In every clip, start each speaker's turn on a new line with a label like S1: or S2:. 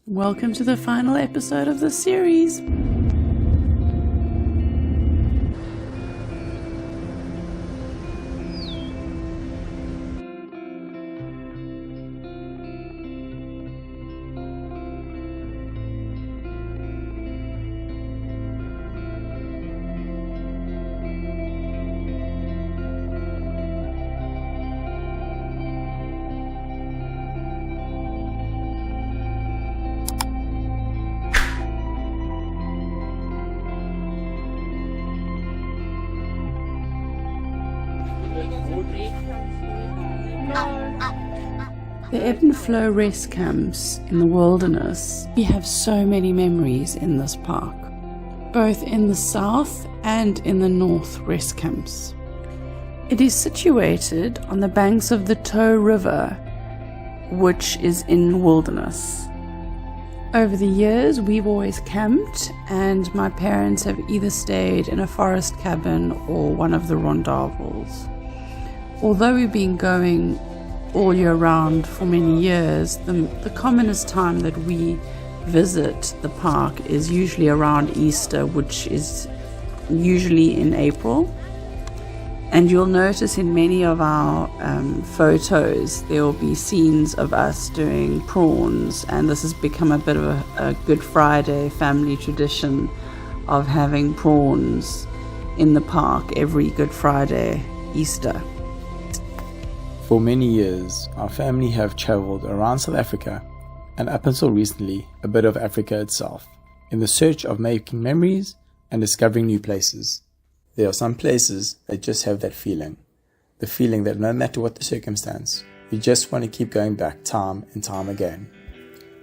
S1: Welcome to the final episode of the series. The Ebb and Flow rest camps in the wilderness. We have so many memories in this park, both in the south and in the north rest camps. It is situated on the banks of the Tow River, which is in wilderness. Over the years, we've always camped, and my parents have either stayed in a forest cabin or one of the rondavels. Although we've been going all year round for many years, the commonest time that we visit the park is usually around Easter, which is usually in April. And you'll notice in many of our photos there will be scenes of us doing prawns, and this has become a bit of a Good Friday family tradition of having prawns in the park every Good Friday, Easter.
S2: For many years, our family have travelled around South Africa, and up until recently, a bit of Africa itself, in the search of making memories and discovering new places. There are some places that just have that feeling, the feeling that no matter what the circumstance, you just want to keep going back time and time again.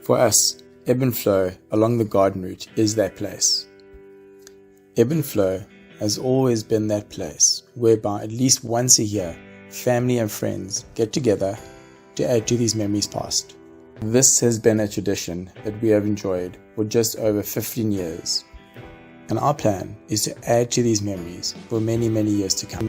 S2: For us, Ebb and Flow along the garden route is that place. Ebb and Flow has always been that place whereby at least once a year, family and friends get together to add to these memories past. This has been a tradition that we have enjoyed for just over 15 years, and our plan is to add to these memories for many, many years to come.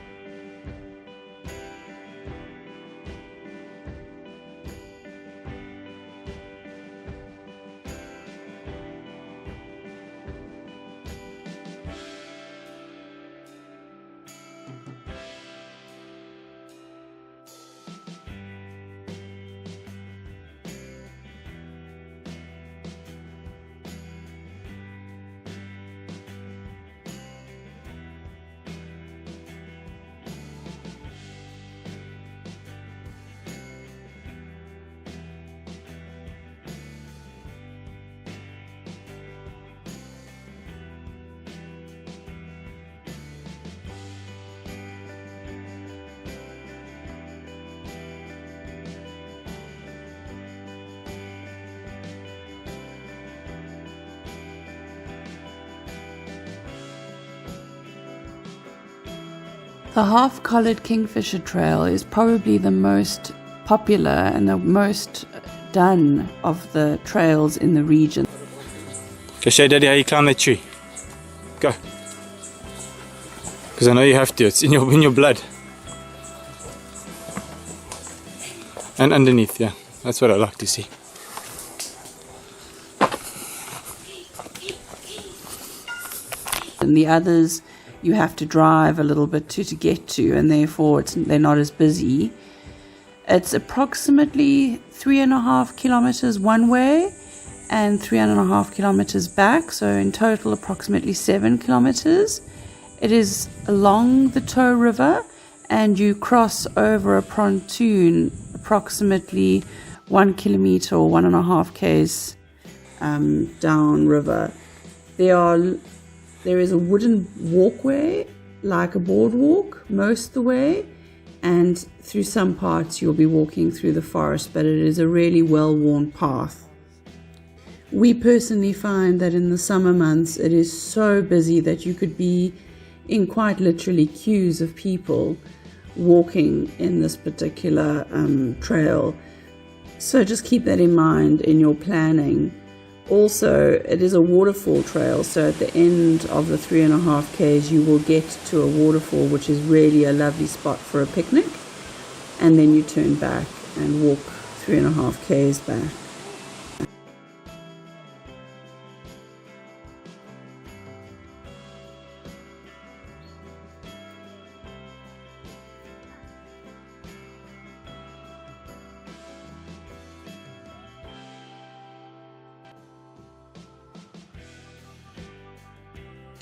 S1: The half-collared kingfisher trail is probably the most popular and the most done of the trails in the region.
S2: Go show Daddy how you climb that tree. Go. Because I know you have to, it's in your blood. And underneath, yeah. That's what I like to see.
S1: And the others you have to drive a little bit to get to, and therefore they're not as busy. It's approximately 3.5 kilometers one way and 3.5 kilometers back, so in total approximately 7 kilometers. It is along the Tow River, and you cross over a pontoon approximately 1 kilometer or 1.5 k's down river. There is a wooden walkway, like a boardwalk, most of the way, and through some parts you'll be walking through the forest, but it is a really well-worn path. We personally find that in the summer months it is so busy that you could be in quite literally queues of people walking in this particular trail. So just keep that in mind in your planning. Also, it is a waterfall trail, so at the end of the 3.5 k's you will get to a waterfall, which is really a lovely spot for a picnic, and then you turn back and walk 3.5 k's back.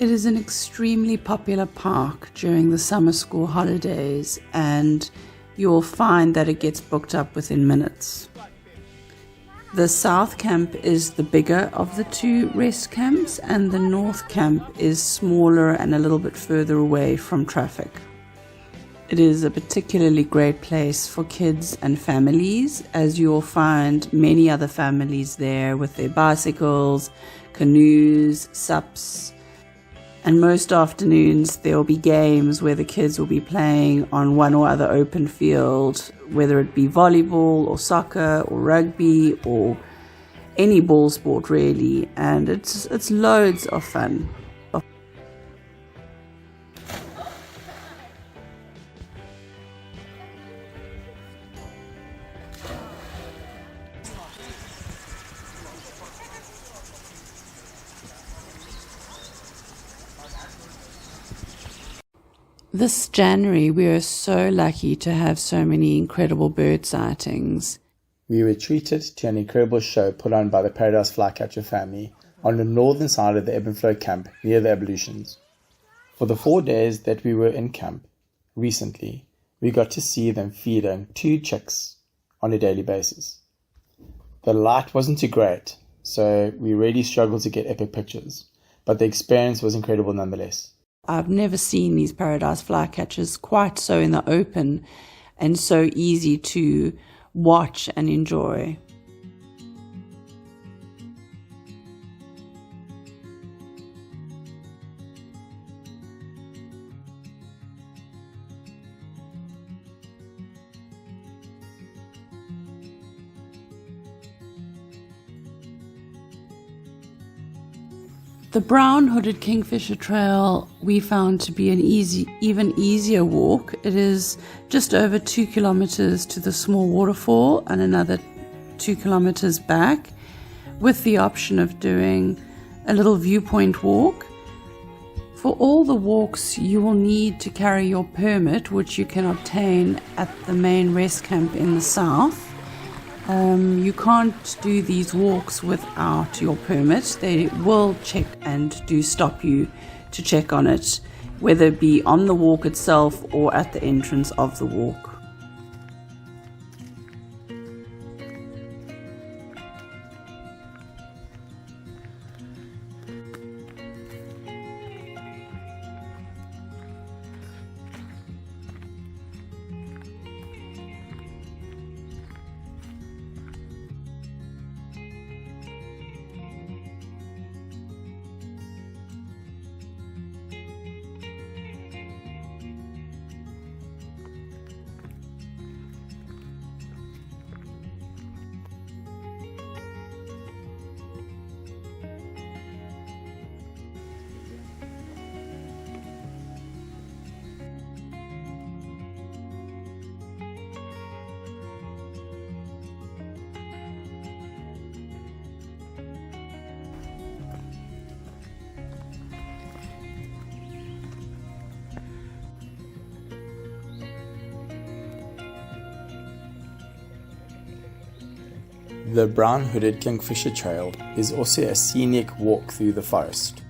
S1: It is an extremely popular park during the summer school holidays, and you'll find that it gets booked up within minutes. The south camp is the bigger of the two rest camps, and the north camp is smaller and a little bit further away from traffic. It is a particularly great place for kids and families, as you'll find many other families there with their bicycles, canoes, sups, and most afternoons there will be games where the kids will be playing on one or other open field, whether it be volleyball or soccer or rugby or any ball sport really, and it's loads of fun. This January, we are so lucky to have so many incredible bird sightings.
S2: We were treated to an incredible show put on by the Paradise Flycatcher family on the northern side of the Ebb and Flow camp near the Evolutions. For the 4 days that we were in camp recently, we got to see them feeding 2 chicks on a daily basis. The light wasn't too great, so we really struggled to get epic pictures, but the experience was incredible nonetheless.
S1: I've never seen these paradise flycatchers quite so in the open and so easy to watch and enjoy. The brown-hooded kingfisher trail we found to be an even easier walk. It is just over 2 kilometers to the small waterfall and another 2 kilometers back, with the option of doing a little viewpoint walk. For all the walks you will need to carry your permit, which you can obtain at the main rest camp in the south. You can't do these walks without your permit. They will check and do stop you to check on it, whether it be on the walk itself or at the entrance of the walk.
S2: The brown-hooded kingfisher trail is also a scenic walk through the forest,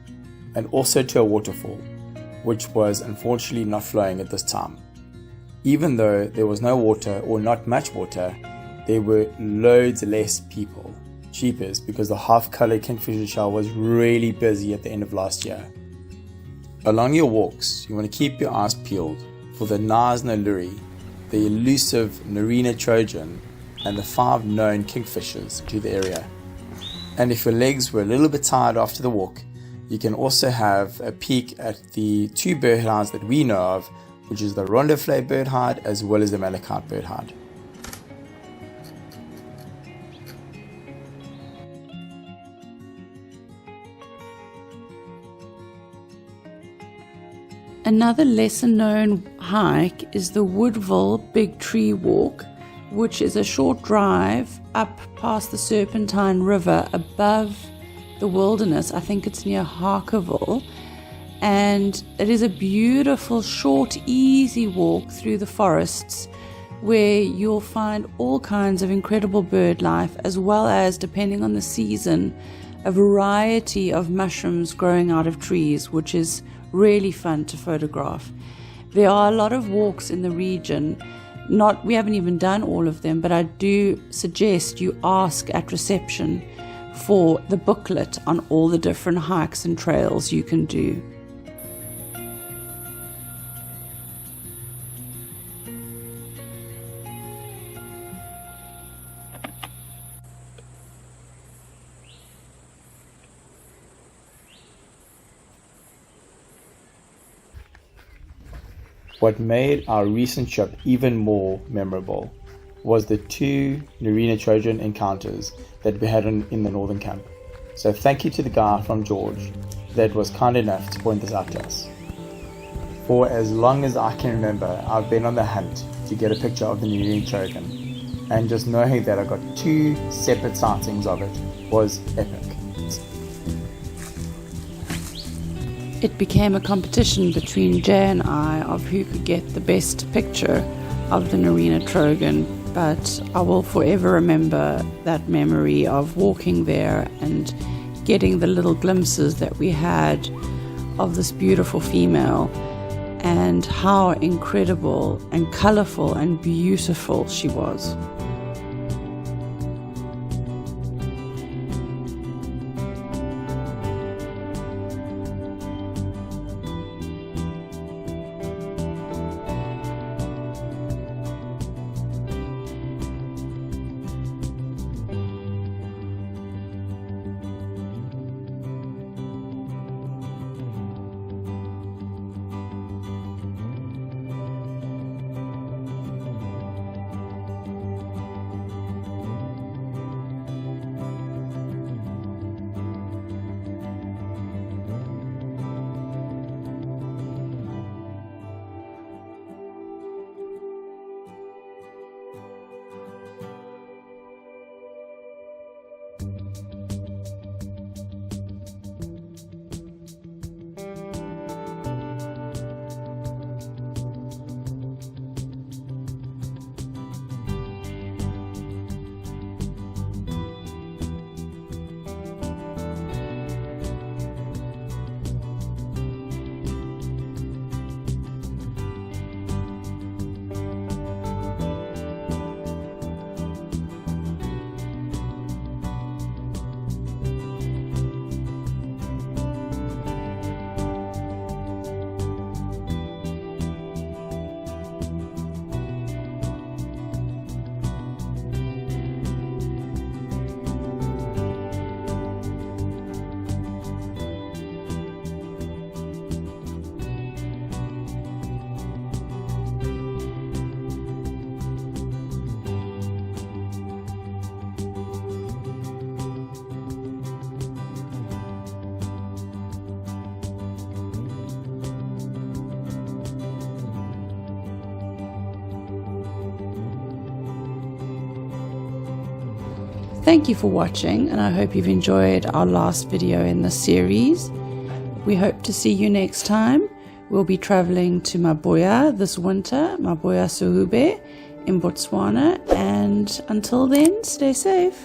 S2: and also to a waterfall, which was unfortunately not flowing at this time. Even though there was no water or not much water, there were loads less people. Cheapers, because the half-colored kingfisher shell was really busy at the end of last year. Along your walks, you want to keep your eyes peeled for the Narina, the elusive Narina trogon, and the 5 known kingfishers to the area. And if your legs were a little bit tired after the walk, you can also have a peek at the 2 bird hides that we know of, which is the Woodville bird hide as well as the Malachite bird hide.
S1: Another lesser known hike is the Woodville Big Tree Walk, which is a short drive up past the Serpentine River above the wilderness. I think it's near Harkerville, and it is a beautiful, short, easy walk through the forests where you'll find all kinds of incredible bird life, as well as, depending on the season, a variety of mushrooms growing out of trees, which is really fun to photograph. There are a lot of walks in the region. We haven't even done all of them, but I do suggest you ask at reception for the booklet on all the different hikes and trails you can do.
S2: What made our recent trip even more memorable was the 2 Narina trogon encounters that we had in the northern camp. So thank you to the guy from George that was kind enough to point this out to us. For as long as I can remember, I've been on the hunt to get a picture of the Narina trogon, and just knowing that I got 2 separate sightings of it was epic.
S1: It became a competition between Jay and I of who could get the best picture of the Narina trogon, but I will forever remember that memory of walking there and getting the little glimpses that we had of this beautiful female and how incredible and colorful and beautiful she was. Thank you for watching, and I hope you've enjoyed our last video in this series. We hope to see you next time. We'll be traveling to Mabuya this winter, Mabuya Suhube in Botswana, and until then, stay safe.